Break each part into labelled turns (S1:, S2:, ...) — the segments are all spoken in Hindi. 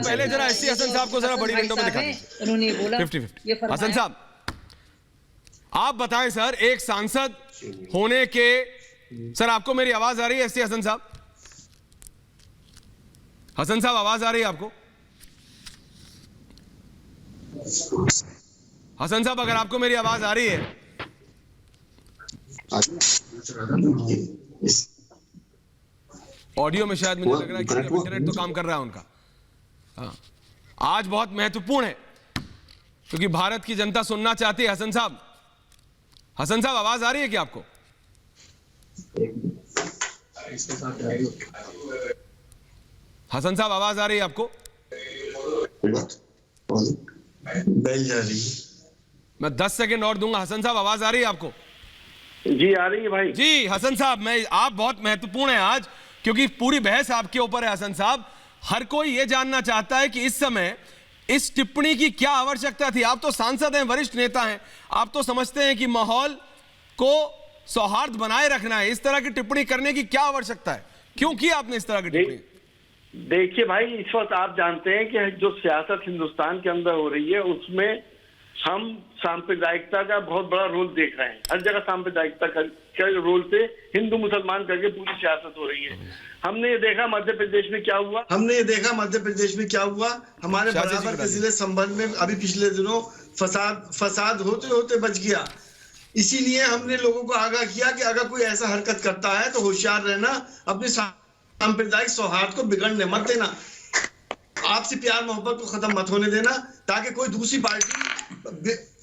S1: पहले जरा एससी हसन साहब को जरा बड़ी विंडो में दिखा दीजिए।
S2: उन्होंने बोला
S1: 50-50। हसन साहब आप बताएं सर, एक सांसद होने के, सर आपको मेरी आवाज आ रही है एससी हसन साहब? हसन साहब आवाज आ रही है आपको? हसन साहब अगर आपको मेरी आवाज आ रही है? ऑडियो में शायद मुझे लग रहा है कि इंटरनेट तो काम कर रहा है उनका। हाँ, आज बहुत महत्वपूर्ण है क्योंकि भारत की जनता सुनना चाहती है। हसन साहब, हसन साहब आवाज आ रही है क्या आपको? हसन साहब आवाज आ रही है आपको?
S3: बेल जा रही है।
S1: मैं 10 सेकंड और दूंगा। हसन साहब आवाज आ रही है आपको?
S4: जी आ रही है भाई।
S1: जी हसन साहब, आप बहुत महत्वपूर्ण है आज क्योंकि पूरी बहस आपके ऊपर है। हसन साहब, हर कोई यह जानना चाहता है कि इस समय इस टिप्पणी की क्या आवश्यकता थी? आप तो सांसद हैं, वरिष्ठ नेता हैं, आप तो समझते हैं कि माहौल को सौहार्द बनाए रखना है, इस तरह की टिप्पणी करने की क्या आवश्यकता है? क्यों की आपने इस तरह की टिप्पणी?
S4: देखिए भाई, इस वक्त आप जानते हैं कि जो सियासत हिंदुस्तान के अंदर हो रही है उसमें हम सांप्रदायिकता का बहुत बड़ा रोल देख रहे हैं। हर जगह सांप्रदायिकता का रोल पे हिंदू मुसलमान करके पूरी सियासत हो रही है। हमने ये देखा मध्य प्रदेश में क्या हुआ, हमारे बराबर के जिले संबंध में अभी पिछले दिनों फसाद होते होते बच गया। इसीलिए हमने लोगों को आगाह किया कि अगर कोई ऐसा हरकत करता है तो होशियार रहना, अपने सांप्रदायिक सौहार्द को बिगड़ने मत देना, आपसी प्यार मोहब्बत को खत्म मत होने देना, ताकि कोई दूसरी पार्टी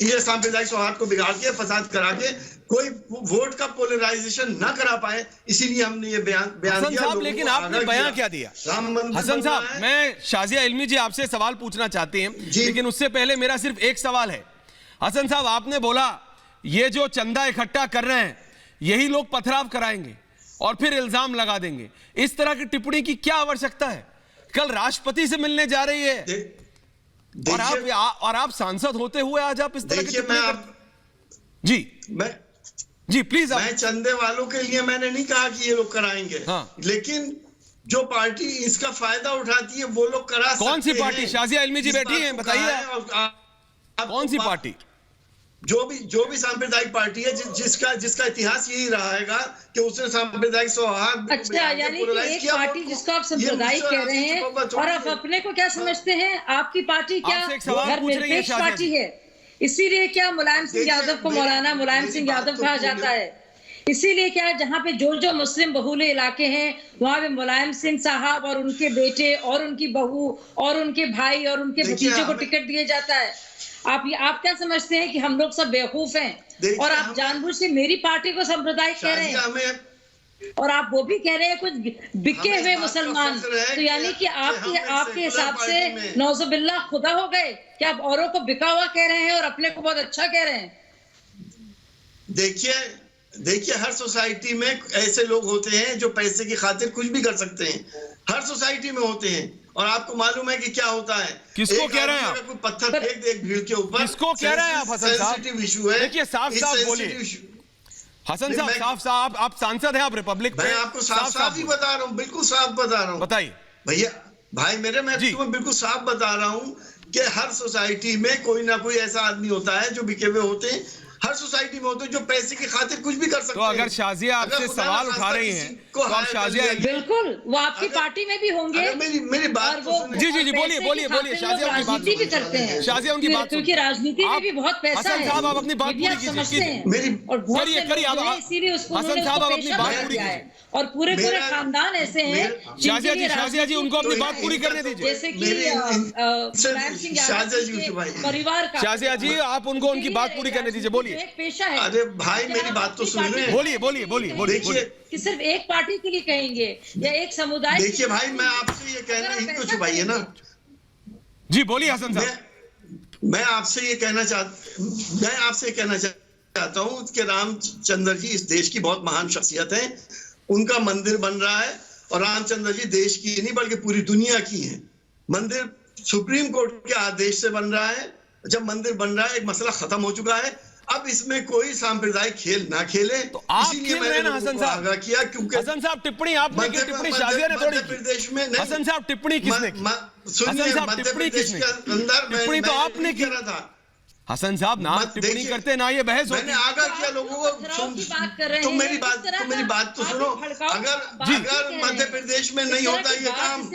S4: ये सांप्रदायिक सौहार्द को बिगाड़ के फसाद करा के कोई वोट का पोलराइजेशन ना करा पाए। इसीलिए हमने ये बयान दिया।
S1: लेकिन आपने बयान क्या दिया? हसन साहब, मैं शाजिया इल्मी जी आपसे सवाल पूछना चाहती हैं, लेकिन उससे पहले मेरा सिर्फ एक सवाल है। हसन साहब, आपने बोला ये जो चंदा इकट्ठा कर रहे हैं यही लोग पथराव कराएंगे और फिर इल्जाम लगा देंगे। इस तरह की टिप्पणी की क्या आवश्यकता है? कल राष्ट्रपति से मिलने जा रही है और आप सांसद होते हुए आज आप इस तरह की टिप्पणी जी प्लीज।
S3: मैं चंदे वालों के लिए मैंने नहीं कहा कि ये लोग कराएंगे। हाँ। लेकिन जो पार्टी इसका फायदा उठाती है वो लोग करा सकते हैं।
S1: कौन सी पार्टी? शाजिया इल्मी जी बैठी हैं, बताइए कौन सी पार्टी?
S3: जो भी सांप्रदायिक पार्टी है जिसका इतिहास यही रहेगा कि उसने सांप्रदायिक सौहार्द।
S2: अच्छा, यानी कि एक पार्टी जिसको आप सांप्रदायिक कह रहे हैं और आप अपने को क्या समझते हैं? आपकी पार्टी क्या धर्मनिरपेक्ष पार्टी है? इसीलिए क्या मुलायम सिंह यादव को मौलाना मुलायम सिंह यादव कहा जाता है? इसीलिए क्या जहाँ पे जो मुस्लिम बहुले इलाके हैं वहां पे मुलायम सिंह साहब और उनके बेटे और उनकी बहू और उनके भाई और उनके भतीजों को टिकट दिया जाता है? आप क्या समझते हैं कि हम लोग सब बेवकूफ हैं और आप जानबूझ से मेरी पार्टी को सांप्रदायिक कह रहे हैं और आप वो भी कह रहे हैं कुछ बिके हुए मुसलमान? तो यानी कि आपके हिसाब से नौजुबिल्लाह खुदा हो गए कि आप औरों को बिका हुआ कह रहे हैं और अपने को बहुत अच्छा कह रहे हैं?
S3: देखिए हर सोसाइटी में ऐसे लोग होते हैं जो पैसे की खातिर कुछ भी कर सकते हैं, हर सोसाइटी में होते हैं। और आपको मालूम है कि क्या होता है?
S1: किसको कह रहे हैं आप?
S3: कोई पत्थर फेंक दे एक भीड़ के ऊपर,
S1: किसको कह रहे हैं आप? हसन साहब
S3: इशू है,
S1: देखिए साफ बोलिए। हसन साहब साफ साफ, आप सांसद हैं, आप रिपब्लिक,
S3: मैं आपको साफ ही बता रहा हूँ, बिल्कुल साफ बता रहा हूँ।
S1: बताइए
S3: भैया, भाई मेरे, मैं तुम्हें बिल्कुल साफ बता रहा हूँ कि हर सोसाइटी में कोई ना कोई ऐसा आदमी होता है जो बिके हुए होते हैं, हर सोसाइटी में होते हैं जो पैसे की खातिर कुछ भी कर सकते हैं।
S1: तो अगर शाजिया आपसे सवाल उठा रही हैं तो आप शाजिया,
S2: बिल्कुल वो आपकी पार्टी में भी होंगे।
S3: मेरी बात
S1: जी बोलिए शाजिया,
S2: राजनीति भी करते हैं,
S1: शाजिया उनकी बात,
S2: क्योंकि राजनीति में भी बहुत पैसा है।
S1: साहब आप अपनी बात पूरी कीजिए,
S2: इसीलिए उसको
S1: हसन साहब आप अपनी बात पूरी कीजिए।
S2: और पूरे खानदान ऐसे हैं।
S1: शाजिया जी उनको अपनी बात पूरी करने दीजिए,
S2: जैसे कि मुलायम सिंह यादव परिवार का।
S1: शाजिया जी आप उनको उनकी बात पूरी करने दीजिए, बोलिए।
S2: एक पेशा है।
S3: अरे भाई मेरी बात तो सुन रहे हैं,
S1: बोलिए।
S2: कि सिर्फ एक पार्टी के लिए कहेंगे या एक समुदाय?
S3: देखिए भाई, मैं आपसे ये कहना ही तो छुपाइए ना।
S1: जी बोलिए हसन साहब।
S3: मैं आपसे ये कहना चाहता हूँ कि रामचंद्र जी इस देश की बहुत महान शख्सियत है। उनका मंदिर बन रहा है और रामचंद्र जी देश की नहीं बल्कि पूरी दुनिया की है। मंदिर सुप्रीम कोर्ट के आदेश से बन रहा है। जब मंदिर बन रहा है, एक मसला खत्म हो चुका है। अब इसमें कोई सांप्रदायिक खेल ना खेले।
S1: तो आप
S3: इसीलिए मैंने
S1: हसन साहब
S3: आगाह किया, क्योंकि
S1: हसन साहब टिप्पणी आपने की, टिप्पणी शाजिया ने थोड़ी
S3: प्रदेश में नहीं।
S1: हसन साहब टिप्पणी किसने की?
S3: सुनिए,
S1: साहब,
S3: मध्य
S1: टिप्पणी
S3: प्रदेश
S1: किसने?
S3: के अंदर
S1: टिप्पणी तो आपने की।
S3: करा था।
S1: हसन साहब ना टिप्पणी
S3: देखिए,
S1: करते ना ये बहस होती।
S3: मैंने आगाह किया लोगों को, तुम मेरी बात तो सुनो। अगर मध्य प्रदेश में नहीं होता ये काम,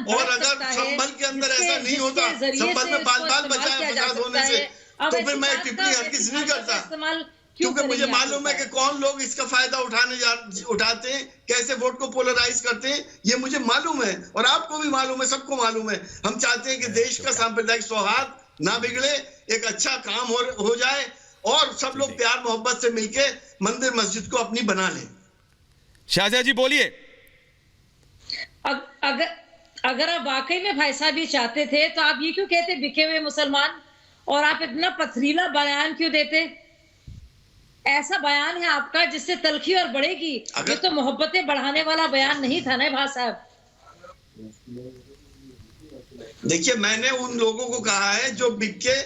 S3: और अगर संभल के अंदर ऐसा नहीं होता, संभल में बाल बचाए फसाद होने से, तो फिर मैं टिप्पणी हरगिज नहीं करता, क्योंकि मुझे मालूम है कि कौन लोग इसका फायदा उठाते हैं, कैसे वोट को पोलराइज करते हैं, ये मुझे मालूम है और आपको भी मालूम है, सबको मालूम है। हम चाहते हैं कि देश का सांप्रदायिक सौहार्द ना बिगड़े, एक अच्छा काम हो जाए और सब लोग प्यार मोहब्बत से मिलके मंदिर मस्जिद को अपनी बना लें।
S1: शाजिया जी बोलिए।
S2: अगर आप वाकई में भाई साहब ये चाहते थे तो आप ये क्यों कहते बिके हुए मुसलमान, और आप इतना पथरीला बयान क्यों देते? ऐसा बयान है आपका जिससे तलखी और बढ़ेगी। ये तो मोहब्बतें बढ़ाने वाला बयान नहीं था ना भाई साहब।
S3: देखिए, मैंने उन लोगों को कहा है जो बिके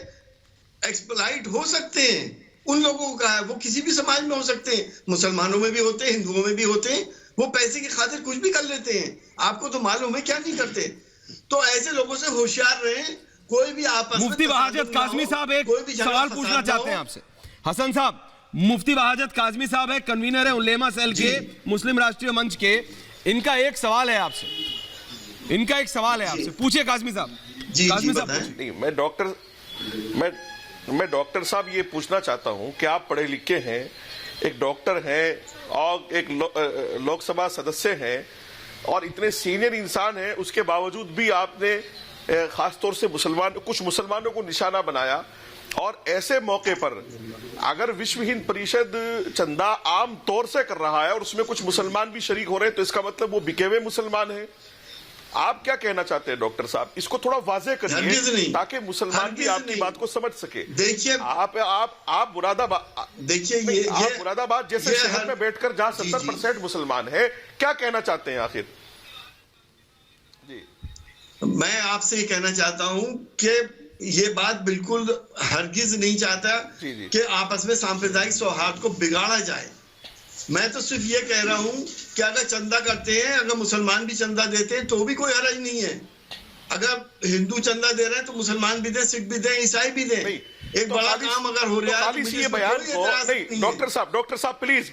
S3: एक्सप्लॉइट हो सकते हैं, उन लोगों को कहा है, वो किसी भी समाज में हो सकते हैं, मुसलमानों में भी होते हैं, हिंदुओं में भी होते हैं, वो पैसे की खातिर कुछ भी कर लेते हैं। आपको तो मालूम है क्या नहीं करते। तो ऐसे लोगों से होशियार रहें। कोई भी आपस में
S1: मुफ्ती वहाजत काज़मी साहब एक सवाल पूछना चाहते हैं आपसे। हसन साहब, मुफ्ती वहाजत काज़मी साहब है, कन्वीनर है उलेमा सेल के, मुस्लिम राष्ट्रीय मंच के। इनका एक सवाल है आपसे, पूछिए काज़मी साहब। काज़मी साहब
S5: नहीं, मैं डॉक्टर साहब ये पूछना चाहता हूं कि आप पढ़े लिखे हैं, एक डॉक्टर हैं और एक लोकसभा सदस्य हैं और इतने सीनियर इंसान हैं, उसके बावजूद भी आपने खासतौर से कुछ मुसलमानों को निशाना बनाया। और ऐसे मौके पर अगर विश्व हिंद परिषद चंदा आम तौर से कर रहा है और उसमें कुछ मुसलमान भी शरीक हो रहे हैं, तो इसका मतलब वो बिके हुए मुसलमान हैं। आप क्या कहना चाहते हैं डॉक्टर साहब? इसको थोड़ा वाज़ेह करिए ताकि मुसलमान भी आपकी बात को समझ सके।
S3: देखिए,
S5: आप मुरादाबाद जैसे शहर में बैठकर जहां 70% मुसलमान है, क्या कहना चाहते हैं आखिर? जी,
S3: मैं आपसे ये कहना चाहता हूं कि ये बात बिल्कुल हरगिज नहीं चाहता कि आपस में सांप्रदायिक सौहार्द को बिगाड़ा जाए। मैं तो सिर्फ ये कह रहा हूं कि अगर चंदा करते हैं, अगर मुसलमान भी चंदा देते हैं तो भी कोई हर्ज नहीं है। अगर हिंदू चंदा दे रहे हैं तो मुसलमान भी दें, सिख भी दें, ईसाई भी दें। एक तो बड़ा काम अगर हो रहा है
S5: तो ये बयान को नहीं। डॉक्टर साहब प्लीज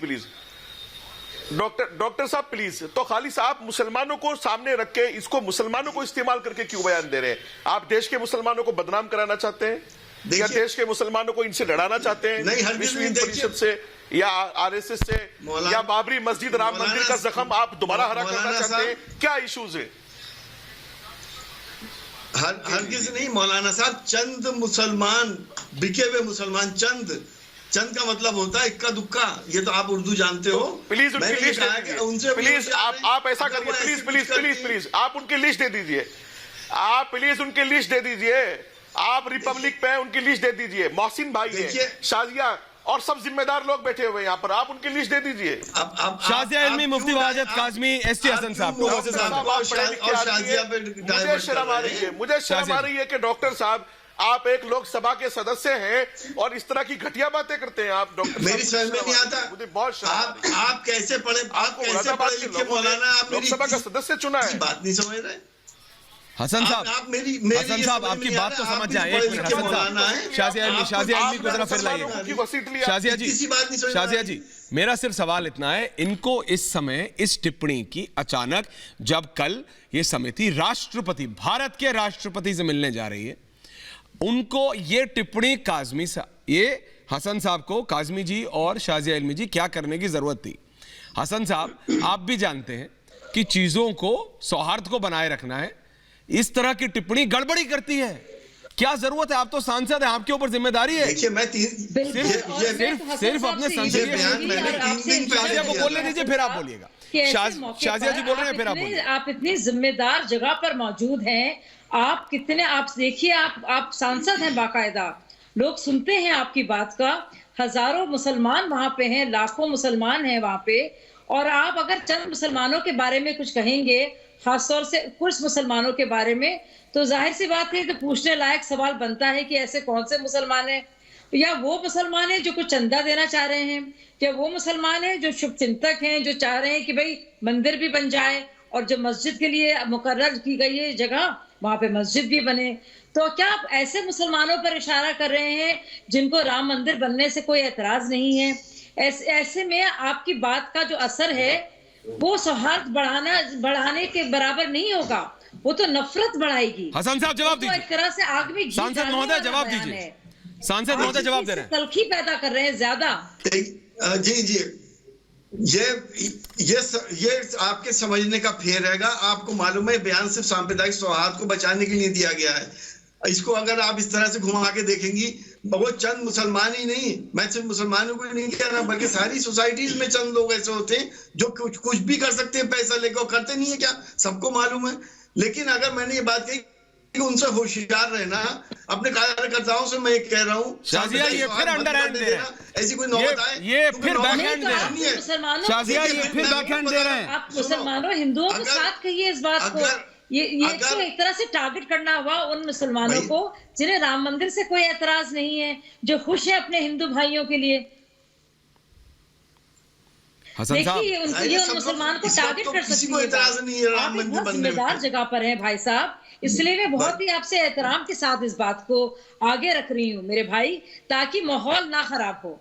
S5: डॉक्टर साहब प्लीज, तो खाली आप मुसलमानों को सामने रख के इसको मुसलमानों को इस्तेमाल करके क्यों बयान दे रहे हैं? आप देश के मुसलमानों को बदनाम कराना चाहते हैं या देश के मुसलमानों को इनसे लड़ाना चाहते हैं, विश्व हिंद परिषद से या आरएसएस से, या बाबरी मस्जिद राम मंदिर का जख्म आप दोबारा हरा करना चाहते हैं? क्या इश्यूज है?
S3: हरगिज नहीं मौलाना साहब, चंद मुसलमान, बिके हुए मुसलमान, चंद का मतलब होता है इक्का दुक्का। ये तो आप उर्दू जानते हो।
S5: प्लीज आप ऐसा करिए, प्लीज आप उनकी लिस्ट दे दीजिए। आप प्लीज उनकी लिस्ट दे दीजिए। आप रिपब्लिक पे उनकी लिस्ट दे दीजिए। मोहसिन भाई है, शाजिया और सब जिम्मेदार लोग बैठे हुए यहाँ पर, आप उनकी लिस्ट दे दीजिए।
S1: शाजिया इल्मी, मुफ्ती वहाजत काज़मी, एसटी हसन साहब।
S5: मुझे शर्म आ रही है कि डॉक्टर साहब आप एक लोकसभा के सदस्य हैं और इस तरह की घटिया बातें करते हैं। आप डॉक्टर,
S3: मेरी समझ में नहीं आता, मुझे बहुत आप कैसे पढ़े, आप कैसे पढ़े लिखे मौलाना, आप
S5: लोकसभा का सदस्य चुना है,
S3: बात नहीं समझ रहे।
S1: हसन साहब, आपकी बात तो समझ जाए। एक मिनट हसन साहब, शाजिया इल्मी को जरा फिर लाइए। शाजिया जी, मेरा सिर्फ सवाल इतना है, इनको इस समय इस टिप्पणी की अचानक, जब कल ये समिति राष्ट्रपति, भारत के राष्ट्रपति से मिलने जा रही है, उनको ये टिप्पणी काज़मी साहब, ये हसन साहब को, काज़मी जी और शाजिया इल्मी जी, क्या करने की जरूरत थी? हसन साहब, आप भी जानते हैं कि चीजों को, सौहार्द को बनाए रखना है। इस तरह की टिप्पणी गड़बड़ी करती है, क्या जरूरत है? आप तो सांसद हैं, आपके ऊपर जिम्मेदारी है।
S3: देखिए, मैं
S1: सिर्फ अपने संसदीय शाजिया को बोलने दीजिए, फिर आप बोलिएगा। शाजिया जी बोल रहे हैं, फिर आप बोलिए।
S2: आप इतनी जिम्मेदार जगह पर मौजूद हैं, आप कितने, आप देखिए, आप सांसद हैं बाकायदा, लोग सुनते हैं आपकी बात का, हजारों मुसलमान वहां पे हैं, लाखों मुसलमान हैं वहां पे, और आप अगर चंद मुसलमानों के बारे में कुछ कहेंगे, खासतौर से कुछ मुसलमानों के बारे में, तो जाहिर सी बात है कि पूछने लायक सवाल बनता है कि ऐसे कौन से मुसलमान हैं। या वो मुसलमान हैं जो कुछ चंदा देना चाह रहे हैं, या वो मुसलमान हैं जो शुभ चिंतक हैं, जो चाह रहे हैं कि भाई मंदिर भी बन जाए और जो मस्जिद के लिए मुकर्रर की गई है जगह वहां पे मस्जिद भी बने। तो क्या आप ऐसे मुसलमानों पर इशारा कर रहे हैं जिनको राम मंदिर बनने से कोई एतराज नहीं है? ऐसे में आपकी बात का जो असर है वो सौहार्द बढ़ाने के बराबर नहीं होगा, वो तो नफरत बढ़ाएगी।
S1: हसन साहब जवाब दीजिए।
S2: एक तरह से आग में घी
S1: सांसद महोदय जवाब दीजिए। सांसद महोदय जवाब दे रहे हैं।
S2: तलखी पैदा कर रहे हैं ज्यादा।
S4: जी ये आपके समझने का फेर रहेगा। आपको मालूम है बयान सिर्फ सांप्रदायिक सौहार्द को बचाने के लिए दिया गया है। इसको अगर आप इस तरह से घुमा के देखेंगी, वो चंद मुसलमान ही नहीं, मैं सिर्फ मुसलमानों को नहीं कह रहा बल्कि सारी सोसाइटीज में चंद लोग ऐसे होते हैं जो कुछ भी कर सकते हैं पैसा लेकर, करते नहीं है क्या, सबको मालूम है। लेकिन अगर मैंने ये बात कही कि उनसे होशियार रहना, अपने कार्यकर्ताओं से मैं कह रहा हूँ
S1: शाजिया ये फिर अंडरहैंड दे रहे हैं,
S4: ऐसी कोई नौबत आए
S1: ये फिर बैकहैंड दे रहे हैं। शाजिया ये फिर बैकहैंड दे रहे हैं।
S2: आप मुसलमानों हिंदुओं के साथ कहिए इस बात को। ये तो एक तरह से टारगेट करना हुआ उन मुसलमानों को जिन्हें राम मंदिर से कोई एतराज नहीं है, जो खुश है अपने हिंदू भाइयों के लिए। देखिए ये उन मुसलमान को टारगेट कर सकती है। आप एक बहुत जिम्मेदार जगह पर हैं भाई साहब, इसलिए मैं बहुत ही आपसे एहतराम के साथ इस बात को आगे रख रही हूँ मेरे भाई, ताकि माहौल ना खराब हो।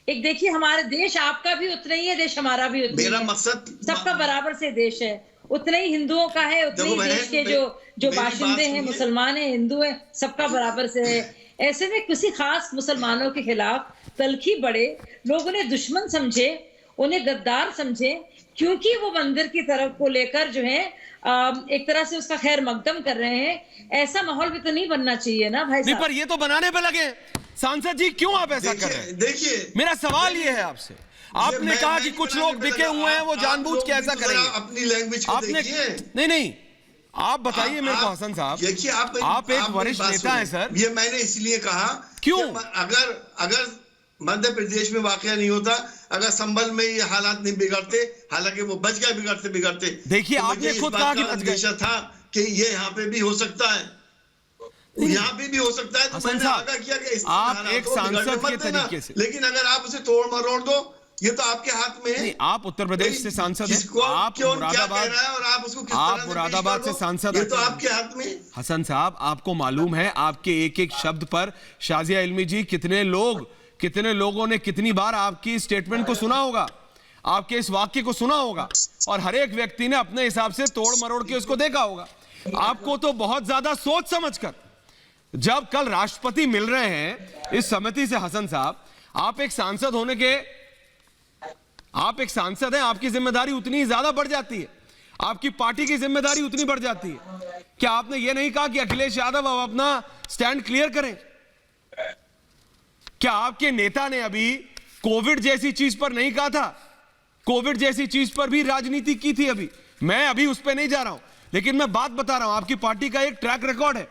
S2: एक देखिए हमारे देश आपका भी उतना ही है, देश हमारा भी उतना ही है, मकसद सबका बराबर से देश है, उतना ही हिंदुओं का है, उतने ही देश के जो बाशिंदे हैं, मुसलमान हैं, हिंदू हैं, सबका बराबर से है। ऐसे में किसी खास मुसलमानों के खिलाफ तलखी बढ़े, लोग उन्हें दुश्मन समझे, उन्हें गद्दार समझे, क्योंकि वो मंदिर की तरफ को लेकर जो है एक तरह से उसका खैर मकदम कर रहे हैं। ऐसा माहौल भी तो नहीं बनना चाहिए ना भाई साहब।
S1: पर ये तो बनाने पे लगे। सांसद जी क्यों आप ऐसा कर रहे हैं? देखिए मेरा सवाल ये है आपसे, आपने कहा कि कुछ लोग बिके हुए हैं, वो जानबूझ के ऐसा करेंगे।
S4: अपनी लैंग्वेज
S1: आपने नहीं आप बताइए मेरे को हसन साहब।
S4: देखिए
S1: आप एक वरिष्ठ नेता हैं सर।
S4: ये मैंने इसलिए कहा
S1: क्यों,
S4: अगर मध्य प्रदेश में वाकया नहीं होता, अगर संभल में ये हालात नहीं बिगड़ते, हालांकि वो बच गए बिगड़ते।
S1: देखिए आपने खुद कहा कि बच गए
S4: था कि ये यहाँ पे भी हो सकता है, यहाँ पे भी हो सकता है। तो मैंने आगाह किया कि
S1: आप एक सांसद के तरीके से,
S4: लेकिन अगर आप उसे तोड़ मरोड़ दो, ये तो आपके हाथ में है।
S1: आप उत्तर प्रदेश से सांसद हैं, आप मुरादाबाद से सांसद हैं,
S4: ये तो आपके हाथ में।
S1: हसन साहब आपको मालूम है आपके एक एक शब्द पर शाजिया इल्मी जी कितने लोगों ने कितनी बार आपकी स्टेटमेंट को सुना होगा, आपके इस वाक्य को सुना होगा, और हर एक व्यक्ति ने अपने हिसाब से तोड़ मरोड़ के उसको देखा होगा। आपको तो बहुत ज्यादा सोच समझकर, जब कल राष्ट्रपति मिल रहे हैं इस समिति से, हसन साहब आप एक सांसद होने के, आप एक सांसद हैं, आपकी जिम्मेदारी उतनी ज्यादा बढ़ जाती है, आपकी पार्टी की जिम्मेदारी उतनी बढ़ जाती है। क्या आपने यह नहीं कहा कि अखिलेश यादव अब अपना स्टैंड क्लियर करें? क्या आपके नेता ने अभी कोविड जैसी चीज पर नहीं कहा था? कोविड जैसी चीज पर भी राजनीति की थी। मैं अभी उस पर नहीं जा रहा हूं, लेकिन मैं बात बता रहा हूं, आपकी पार्टी का एक ट्रैक रिकॉर्ड है।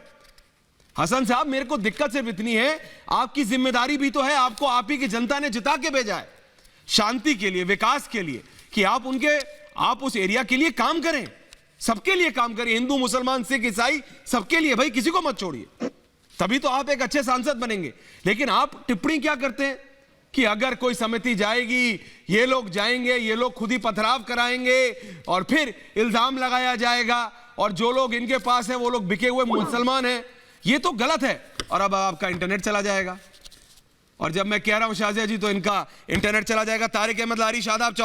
S1: हसन साहब मेरे को दिक्कत सिर्फ इतनी है, आपकी जिम्मेदारी भी तो है, आपको आप ही की जनता ने जिता के भेजा है शांति के लिए, विकास के लिए, कि आप उस एरिया के लिए काम करें, सबके लिए काम करें, हिंदू मुसलमान सिख ईसाई सबके लिए, भाई किसी को मत छोड़िए, तभी तो आप एक अच्छे सांसद बनेंगे। लेकिन आप टिप्पणी क्या करते हैं कि अगर कोई समिति जाएगी, ये लोग जाएंगे, ये लोग खुद ही पथराव कराएंगे और फिर इल्जाम लगाया जाएगा, और जो लोग इनके पास हैं वो लोग बिके हुए मुसलमान हैं। ये तो गलत है। और अब आपका इंटरनेट चला जाएगा, और जब मैं कह रहा हूं शाजिया जी तो इनका इंटरनेट चला जाएगा। तारिक अहमद लारी, शादाब।